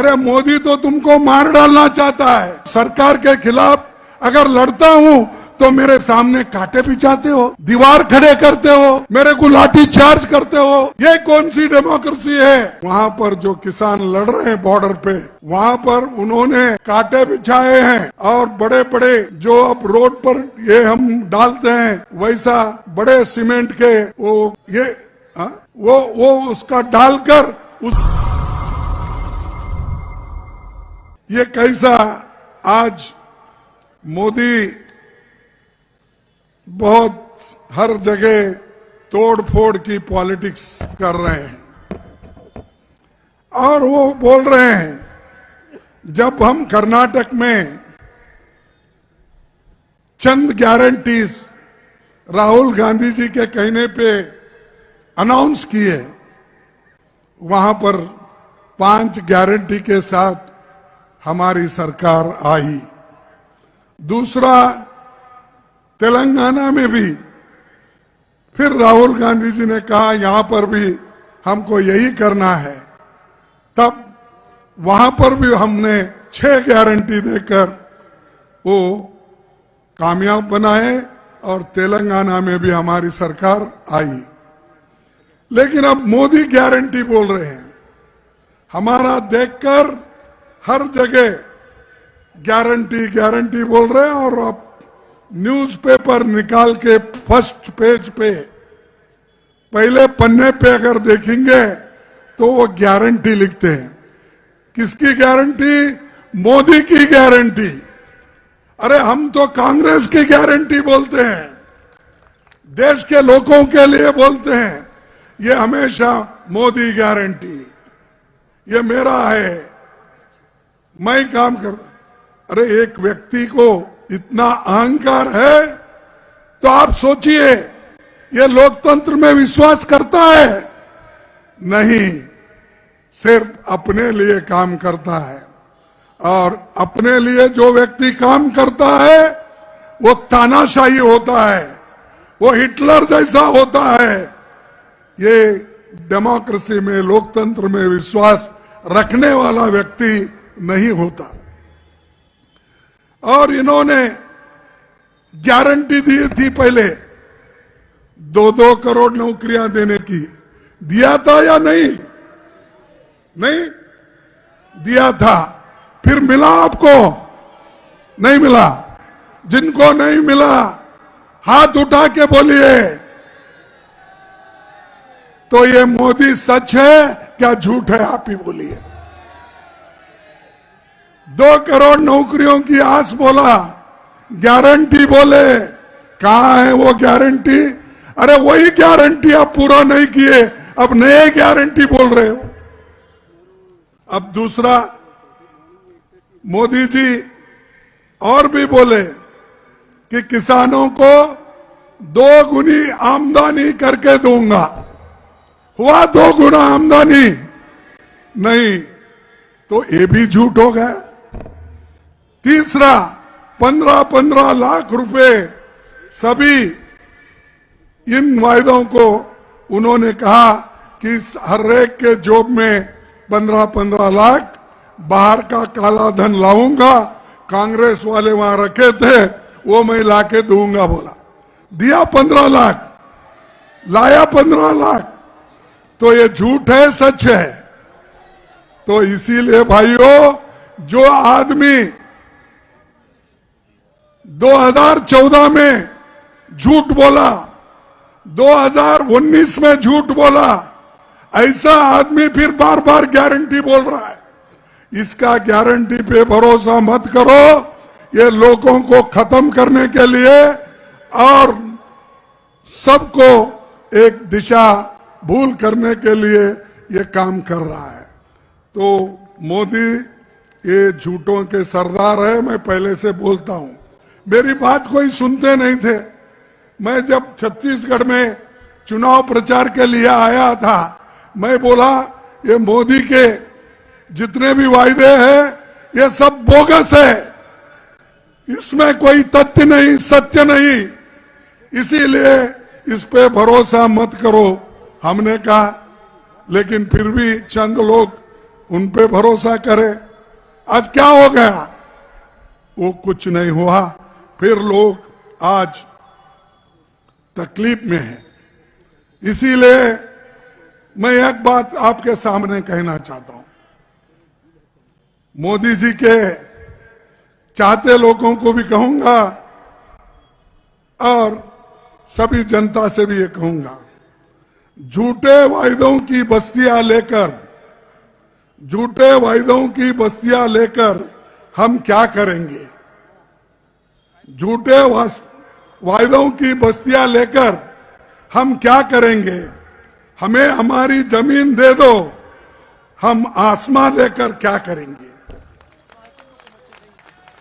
अरे मोदी तो तुमको मार डालना चाहता है। सरकार के खिलाफ अगर लड़ता हूं तो मेरे सामने कांटे बिछाते हो, दीवार खड़े करते हो, मेरे को लाठी चार्ज करते हो। ये कौन सी डेमोक्रेसी है? वहां पर जो किसान लड़ रहे हैं बॉर्डर पे, वहां पर उन्होंने कांटे बिछाए हैं और बड़े बड़े जो अब रोड पर ये हम डालते हैं वैसा बड़े सीमेंट के वो उसका डालकर ये कैसा आज मोदी बहुत हर जगह तोड़ फोड़ की पॉलिटिक्स कर रहे हैं और वो बोल रहे हैं जब हम कर्नाटक में चंद गारंटीज राहुल गांधी जी के कहने पे अनाउंस किए, वहां पर 5 गारंटी के साथ हमारी सरकार आई। दूसरा तेलंगाना में भी फिर राहुल गांधी जी ने कहा यहां पर भी हमको यही करना है, तब वहां पर भी हमने 6 गारंटी देकर वो कामयाब बनाए और तेलंगाना में भी हमारी सरकार आई। लेकिन अब मोदी गारंटी बोल रहे हैं, हमारा देखकर हर जगह गारंटी गारंटी बोल रहे हैं और अब न्यूज़पेपर निकाल के फर्स्ट पेज पे पहले पन्ने पे अगर देखेंगे तो वो गारंटी लिखते हैं। किसकी गारंटी? मोदी की गारंटी। अरे हम तो कांग्रेस की गारंटी बोलते हैं, देश के लोगों के लिए बोलते हैं। ये हमेशा मोदी गारंटी, ये मेरा है, मैं काम करता। अरे एक व्यक्ति को इतना अहंकार है तो आप सोचिए ये लोकतंत्र में विश्वास करता है? नहीं, सिर्फ अपने लिए काम करता है। और अपने लिए जो व्यक्ति काम करता है वो तानाशाही होता है, वो हिटलर जैसा होता है। ये डेमोक्रेसी में, लोकतंत्र में विश्वास रखने वाला व्यक्ति नहीं होता। और इन्होंने गारंटी दी थी पहले 2-2 करोड़ नौकरियां देने की, दिया था या नहीं? नहीं दिया था। फिर मिला आपको? नहीं मिला। जिनको नहीं मिला हाथ उठा के बोलिए। तो ये मोदी सच है क्या झूठ है? आप ही बोलिए। 2 करोड़ नौकरियों की आस बोला, गारंटी बोले, कहां है वो गारंटी? अरे वही गारंटी आप पूरा नहीं किए, अब नए गारंटी बोल रहे हो। अब दूसरा, मोदी जी और भी बोले कि किसानों को 2 गुनी आमदनी करके दूंगा। हुआ 2 गुना आमदनी? नहीं, तो ये भी झूठ हो गया। तीसरा, 15-15 लाख रुपए सभी इन वायदों को उन्होंने कहा कि हर एक के जॉब में 15-15 लाख बाहर का काला धन लाऊंगा। कांग्रेस वाले वहां रखे थे, वो मैं लाके दूंगा बोला। दिया 15 लाख, लाया 15 लाख। तो ये झूठ है सच है? तो इसीलिए भाइयों, जो आदमी 2014 में झूठ बोला, 2019 में झूठ बोला, ऐसा आदमी फिर बार बार गारंटी बोल रहा है। इसका गारंटी पे भरोसा मत करो। ये लोगों को खत्म करने के लिए और सबको एक दिशा भूल करने के लिए ये काम कर रहा है। तो मोदी ये झूठों के सरदार है, मैं पहले से बोलता हूं। मेरी बात कोई सुनते नहीं थे। मैं जब छत्तीसगढ़ में चुनाव प्रचार के लिए आया था, मैं बोला ये मोदी के जितने भी वायदे हैं ये सब बोगस है, इसमें कोई तथ्य नहीं, सत्य नहीं, इसीलिए इस पे भरोसा मत करो हमने कहा। लेकिन फिर भी चंद लोग उन पे भरोसा करे। आज क्या हो गया? वो कुछ नहीं हुआ। फिर लोग आज तकलीफ में हैं। इसीलिए मैं एक बात आपके सामने कहना चाहता हूं। मोदी जी के चाहते लोगों को भी कहूंगा और सभी जनता से भी ये कहूंगा, झूठे वायदों की बस्तियां लेकर हम क्या करेंगे? झूठे वायदों की बस्तियां लेकर हम क्या करेंगे? हमें हमारी जमीन दे दो, हम आसमां लेकर क्या करेंगे?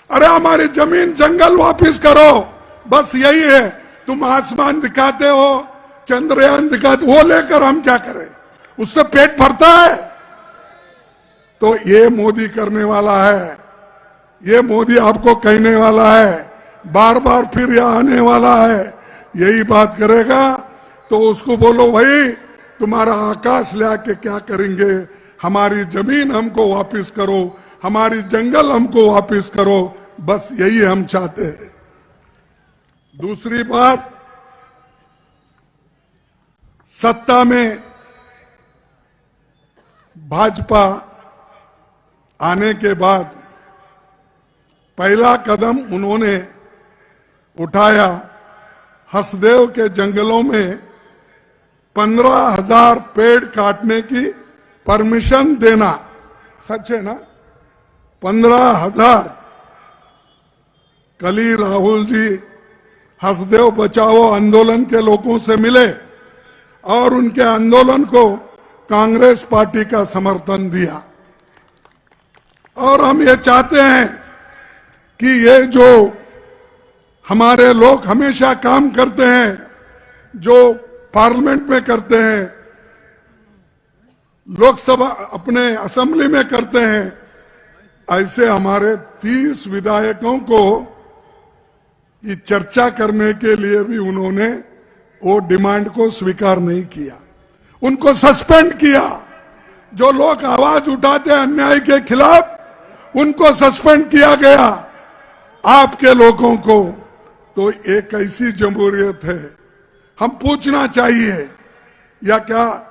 अरे हमारी जमीन जंगल वापस करो, बस यही है। तुम आसमान दिखाते हो, चंद्रयान दिखाते, वो लेकर हम क्या करें? उससे पेट भरता है? तो ये मोदी करने वाला है, ये मोदी आपको कहने वाला है, बार बार फिर यह आने वाला है, यही बात करेगा। तो उसको बोलो, भाई तुम्हारा आकाश ले आके क्या करेंगे? हमारी जमीन हमको वापस करो, हमारी जंगल हमको वापस करो, बस यही हम चाहते हैं। दूसरी बात, सत्ता में भाजपा आने के बाद पहला कदम उन्होंने उठाया, हसदेव के जंगलों में 15,000 पेड़ काटने की परमिशन देना। सच है ना? 15,000। कल ही राहुल जी हसदेव बचाओ आंदोलन के लोगों से मिले और उनके आंदोलन को कांग्रेस पार्टी का समर्थन दिया। और हम ये चाहते हैं कि ये जो हमारे लोग हमेशा काम करते हैं, जो पार्लियामेंट में करते हैं, लोकसभा अपने असेंबली में करते हैं, ऐसे हमारे 30 विधायकों को ये चर्चा करने के लिए भी उन्होंने वो डिमांड को स्वीकार नहीं किया, उनको सस्पेंड किया। जो लोग आवाज उठाते हैं अन्याय के खिलाफ, उनको सस्पेंड किया गया, आपके लोगों को। तो एक ऐसी जमहूरियत है, हम पूछना चाहिए, या क्या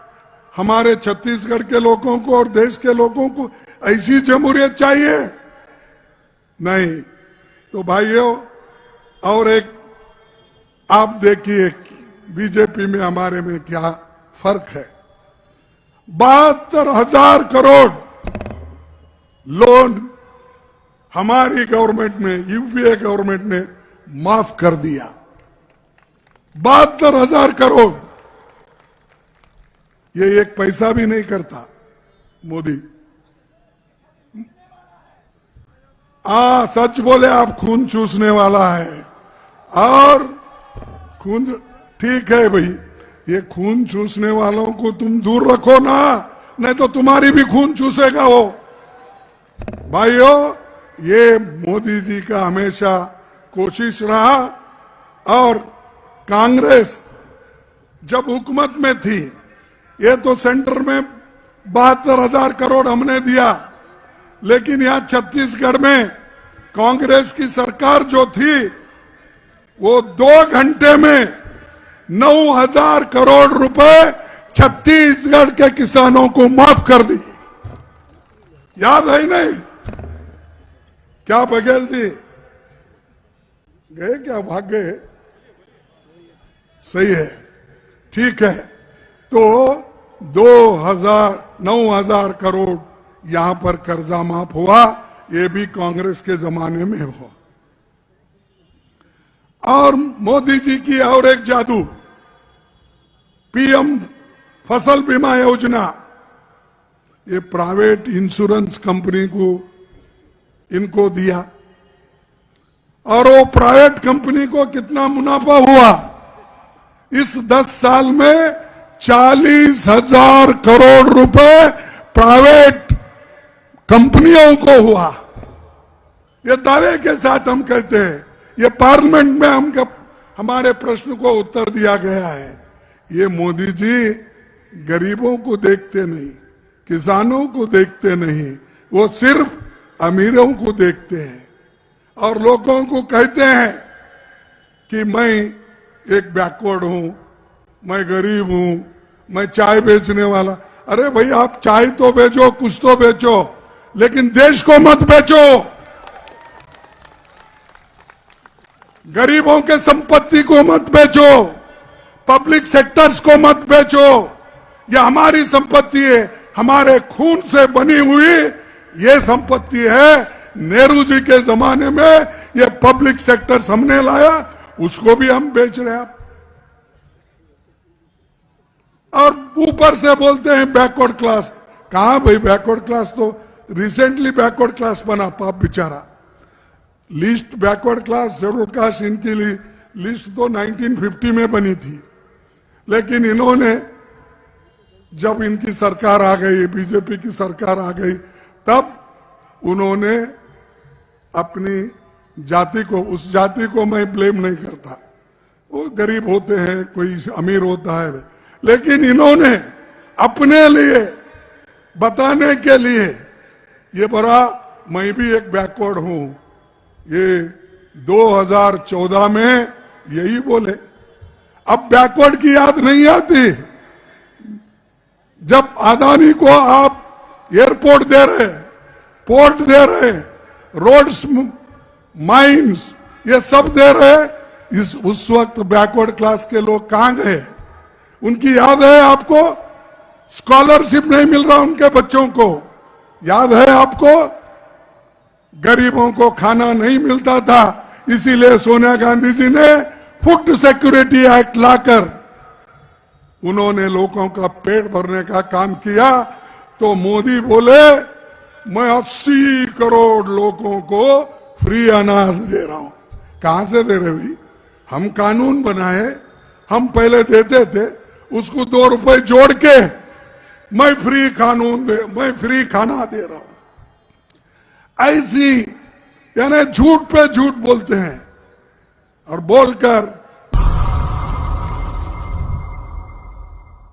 हमारे छत्तीसगढ़ के लोगों को और देश के लोगों को ऐसी जमहूरियत चाहिए? नहीं। तो भाइयों, और एक आप देखिए बीजेपी में हमारे में क्या फर्क है। 72,000 करोड़ लोन हमारी गवर्नमेंट में, यूपीए गवर्नमेंट ने माफ कर दिया। 72,000 करोड़, ये एक पैसा भी नहीं करता मोदी। सच बोले आप, खून चूसने वाला है। और खून ठीक है भाई, ये खून चूसने वालों को तुम दूर रखो ना, नहीं तो तुम्हारी भी खून चूसेगा वो। भाइयों, ये मोदी जी का हमेशा कोशिश रहा। और कांग्रेस जब हुकूमत में थी, ये तो सेंटर में 72,000 करोड़ हमने दिया, लेकिन यहां छत्तीसगढ़ में कांग्रेस की सरकार जो थी, वो 2 घंटे में 9,000 करोड़ रुपए छत्तीसगढ़ के किसानों को माफ कर दी। याद है नहीं? क्या बघेल जी गए क्या? भाग गए? सही है, ठीक है। तो 9,000 करोड़ यहां पर कर्जा माफ हुआ, ये भी कांग्रेस के जमाने में हुआ। और मोदी जी की और एक जादू, पीएम फसल बीमा योजना, ये प्राइवेट इंश्योरेंस कंपनी को इनको दिया, और वो प्राइवेट कंपनी को कितना मुनाफा हुआ? इस 10 साल में 40,000 करोड़ रुपए प्राइवेट कंपनियों को हुआ। ये दावे के साथ हम कहते हैं, ये पार्लियामेंट में हम हमारे प्रश्न को उत्तर दिया गया है। ये मोदी जी गरीबों को देखते नहीं किसानों को देखते नहीं, वो सिर्फ अमीरों को देखते हैं और लोगों को कहते हैं कि मैं एक बैकवर्ड हूं, मैं गरीब हूं, मैं चाय बेचने वाला। अरे भाई, आप चाय तो बेचो, कुछ तो बेचो, लेकिन देश को मत बेचो। गरीबों के संपत्ति को मत बेचो, पब्लिक सेक्टर्स को मत बेचो। यह हमारी संपत्ति है, हमारे खून से बनी हुई ये संपत्ति है। नेहरू जी के जमाने में ये पब्लिक सेक्टर्स हमने लाया, उसको भी हम बेच रहे हैं। और ऊपर से बोलते हैं बैकवर्ड क्लास। कहां भाई बैकवर्ड क्लास? तो रिसेंटली बैकवर्ड क्लास बना, पाप बेचारा। List backward class, schedule caste, इनकी लिस्ट तो 1950 में बनी थी, लेकिन इन्होंने जब इनकी सरकार आ गई, बीजेपी की सरकार आ गई, तब उन्होंने अपनी जाति को, उस जाति को मैं ब्लेम नहीं करता, वो गरीब होते हैं, कोई अमीर होता है, लेकिन इन्होंने अपने लिए बताने के लिए ये बड़ा, मैं भी एक बैकवर्ड हूं, ये 2014 में यही बोले। अब बैकवर्ड की याद नहीं आती जब अदानी को आप एयरपोर्ट दे रहे, पोर्ट दे रहे, रोड्स, माइंस, ये सब दे रहे। उस वक्त बैकवर्ड क्लास के लोग कहां गए? उनकी याद है आपको? स्कॉलरशिप नहीं मिल रहा उनके बच्चों को, याद है आपको? गरीबों को खाना नहीं मिलता था, इसीलिए सोनिया गांधी जी ने फूड सिक्योरिटी एक्ट लाकर उन्होंने लोगों का पेट भरने का काम किया। तो मोदी बोले मैं 80 करोड़ लोगों को फ्री अनाज दे रहा हूं। कहां से दे रहे भाई? हम कानून बनाए, हम पहले देते थे, उसको 2 रुपए जोड़ के मैं फ्री खाना दे रहा हूं। ऐसी यानी झूठ पे झूठ बोलते हैं और बोलकर